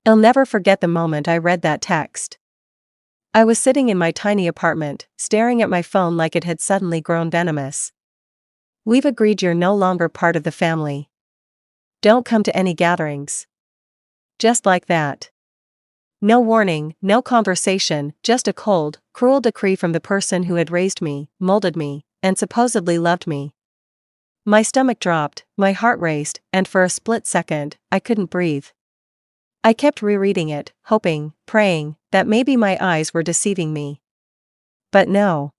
I'll never forget the moment I read that text. I was sitting in my tiny apartment, staring at my phone like it had suddenly grown venomous. "We've agreed you're no longer part of the family. Don't come to any gatherings." Just like that. No warning, no conversation, just a cold, cruel decree from the person who had raised me, molded me, and supposedly loved me. My stomach dropped, my heart raced, and for a split second, I couldn't breathe. I kept rereading it, hoping, praying, that maybe my eyes were deceiving me. But no.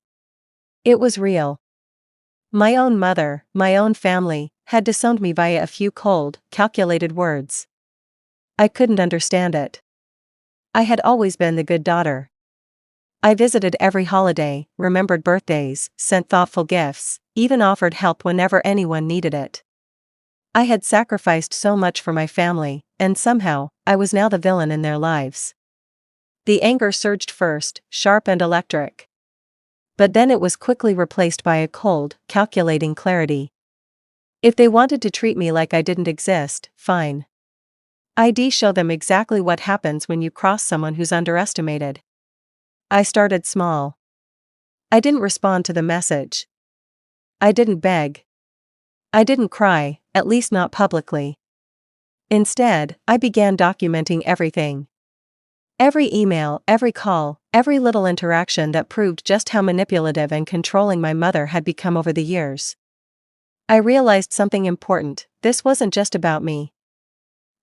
It was real. My own mother, my own family, had disowned me via a few cold, calculated words. I couldn't understand it. I had always been the good daughter. I visited every holiday, remembered birthdays, sent thoughtful gifts, even offered help whenever anyone needed it. I had sacrificed so much for my family, and somehow, I was now the villain in their lives. The anger surged first, sharp and electric. But then it was quickly replaced by a cold, calculating clarity. If they wanted to treat me like I didn't exist, fine. I'd show them exactly what happens when you cross someone who's underestimated. I started small. I didn't respond to the message. I didn't beg. I didn't cry, at least not publicly. Instead, I began documenting everything. Every email, every call, every little interaction that proved just how manipulative and controlling my mother had become over the years. I realized something important: this wasn't just about me.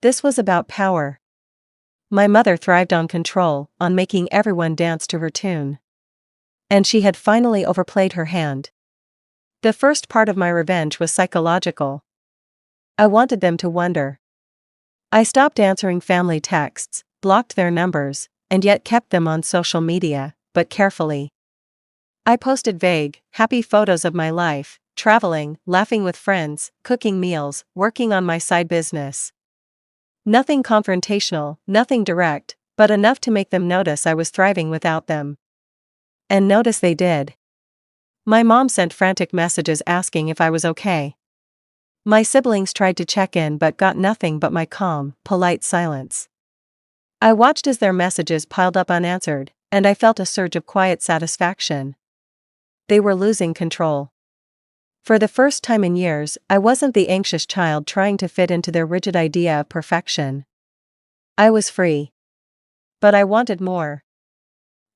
This was about power. My mother thrived on control, on making everyone dance to her tune. And she had finally overplayed her hand. The first part of my revenge was psychological. I wanted them to wonder. I stopped answering family texts, blocked their numbers, and yet kept them on social media, but carefully. I posted vague, happy photos of my life, traveling, laughing with friends, cooking meals, working on my side business. Nothing confrontational, nothing direct, but enough to make them notice I was thriving without them. And notice they did. My mom sent frantic messages asking if I was okay. My siblings tried to check in but got nothing but my calm, polite silence. I watched as their messages piled up unanswered, and I felt a surge of quiet satisfaction. They were losing control. For the first time in years, I wasn't the anxious child trying to fit into their rigid idea of perfection. I was free. But I wanted more.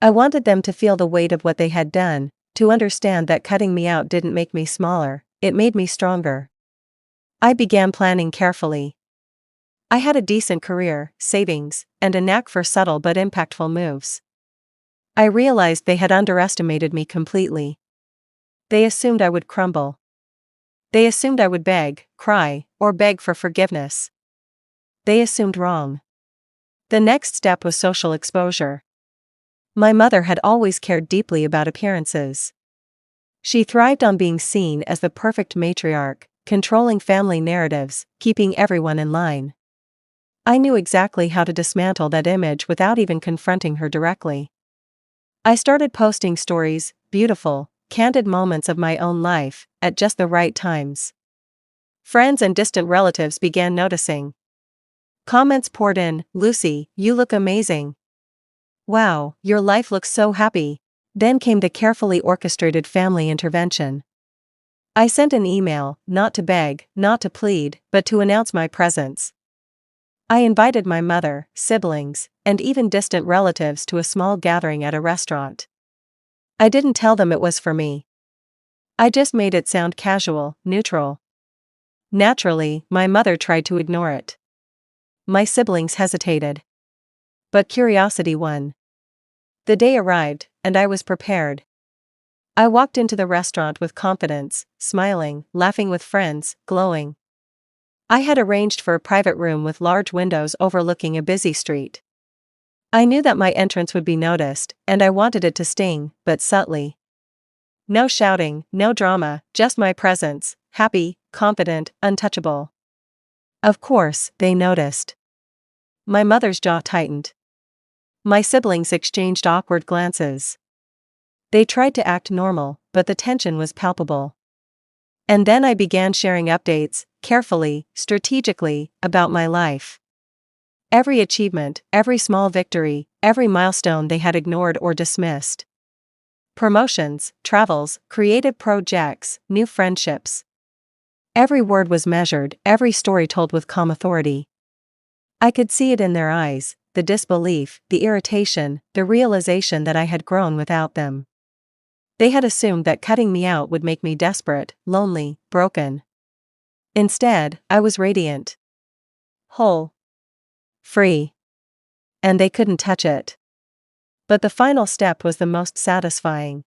I wanted them to feel the weight of what they had done, to understand that cutting me out didn't make me smaller, it made me stronger. I began planning carefully. I had a decent career, savings, and a knack for subtle but impactful moves. I realized they had underestimated me completely. They assumed I would crumble. They assumed I would beg, cry, or beg for forgiveness. They assumed wrong. The next step was social exposure. My mother had always cared deeply about appearances. She thrived on being seen as the perfect matriarch, controlling family narratives, keeping everyone in line. I knew exactly how to dismantle that image without even confronting her directly. I started posting stories, beautiful, candid moments of my own life, at just the right times. Friends and distant relatives began noticing. Comments poured in: "Lucy, you look amazing. Wow, your life looks so happy." Then came the carefully orchestrated family intervention. I sent an email, not to beg, not to plead, but to announce my presence. I invited my mother, siblings, and even distant relatives to a small gathering at a restaurant. I didn't tell them it was for me. I just made it sound casual, neutral. Naturally, my mother tried to ignore it. My siblings hesitated. But curiosity won. The day arrived, and I was prepared. I walked into the restaurant with confidence, smiling, laughing with friends, glowing. I had arranged for a private room with large windows overlooking a busy street. I knew that my entrance would be noticed, and I wanted it to sting, but subtly. No shouting, no drama, just my presence, happy, confident, untouchable. Of course, they noticed. My mother's jaw tightened. My siblings exchanged awkward glances. They tried to act normal, but the tension was palpable. And then I began sharing updates, carefully, strategically, about my life. Every achievement, every small victory, every milestone they had ignored or dismissed. Promotions, travels, creative projects, new friendships. Every word was measured, every story told with calm authority. I could see it in their eyes, the disbelief, the irritation, the realization that I had grown without them. They had assumed that cutting me out would make me desperate, lonely, broken. Instead, I was radiant. Whole. Free. And they couldn't touch it. But the final step was the most satisfying.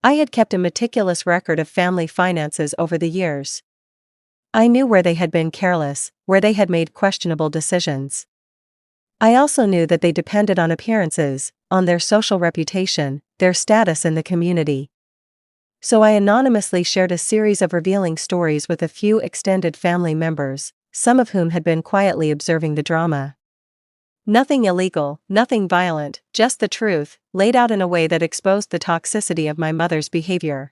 I had kept a meticulous record of family finances over the years. I knew where they had been careless, where they had made questionable decisions. I also knew that they depended on appearances, on their social reputation, their status in the community. So I anonymously shared a series of revealing stories with a few extended family members, some of whom had been quietly observing the drama. Nothing illegal, nothing violent, just the truth, laid out in a way that exposed the toxicity of my mother's behavior.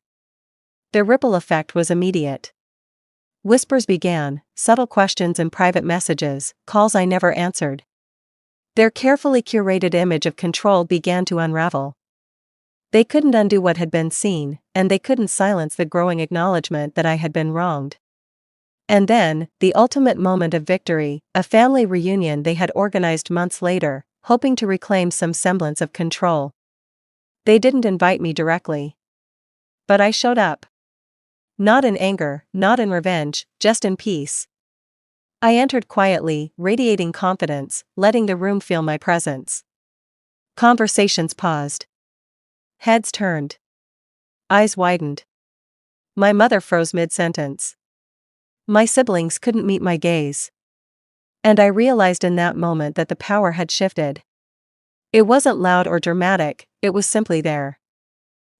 The ripple effect was immediate. Whispers began, subtle questions and private messages, calls I never answered. Their carefully curated image of control began to unravel. They couldn't undo what had been seen, and they couldn't silence the growing acknowledgement that I had been wronged. And then, the ultimate moment of victory, a family reunion they had organized months later, hoping to reclaim some semblance of control. They didn't invite me directly. But I showed up. Not in anger, not in revenge, just in peace. I entered quietly, radiating confidence, letting the room feel my presence. Conversations paused. Heads turned. Eyes widened. My mother froze mid-sentence. My siblings couldn't meet my gaze. And I realized in that moment that the power had shifted. It wasn't loud or dramatic, it was simply there.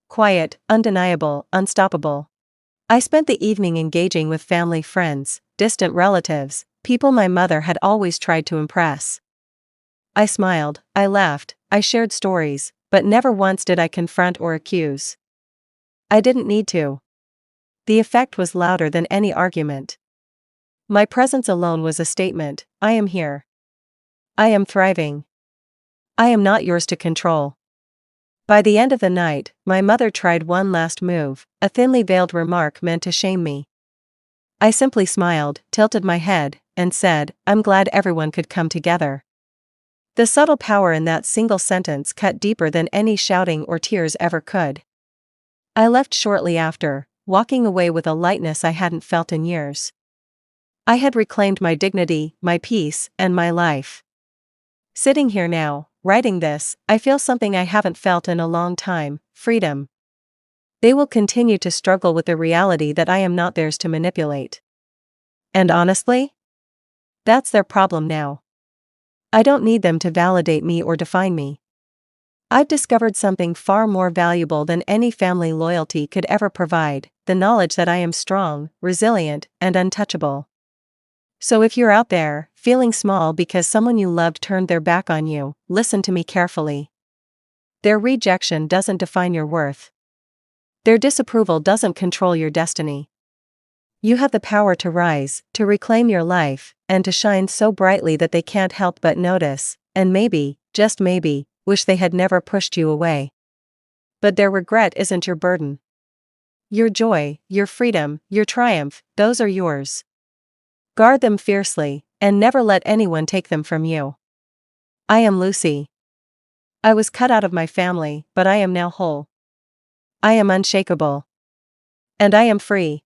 Quiet, undeniable, unstoppable. I spent the evening engaging with family friends, distant relatives, people my mother had always tried to impress. I smiled, I laughed, I shared stories, but never once did I confront or accuse. I didn't need to. The effect was louder than any argument. My presence alone was a statement: I am here. I am thriving. I am not yours to control. By the end of the night, my mother tried one last move, a thinly veiled remark meant to shame me. I simply smiled, tilted my head, and said, "I'm glad everyone could come together." The subtle power in that single sentence cut deeper than any shouting or tears ever could. I left shortly after, walking away with a lightness I hadn't felt in years. I had reclaimed my dignity, my peace, and my life. Sitting here now, writing this, I feel something I haven't felt in a long time: freedom. They will continue to struggle with the reality that I am not theirs to manipulate. And honestly, that's their problem now. I don't need them to validate me or define me. I've discovered something far more valuable than any family loyalty could ever provide: the knowledge that I am strong, resilient, and untouchable. So if you're out there, feeling small because someone you loved turned their back on you, listen to me carefully. Their rejection doesn't define your worth. Their disapproval doesn't control your destiny. You have the power to rise, to reclaim your life, and to shine so brightly that they can't help but notice, and maybe, just maybe, wish they had never pushed you away. But their regret isn't your burden. Your joy, your freedom, your triumph, those are yours. Guard them fiercely, and never let anyone take them from you. I am Lucy. I was cut out of my family, but I am now whole. I am unshakable. And I am free.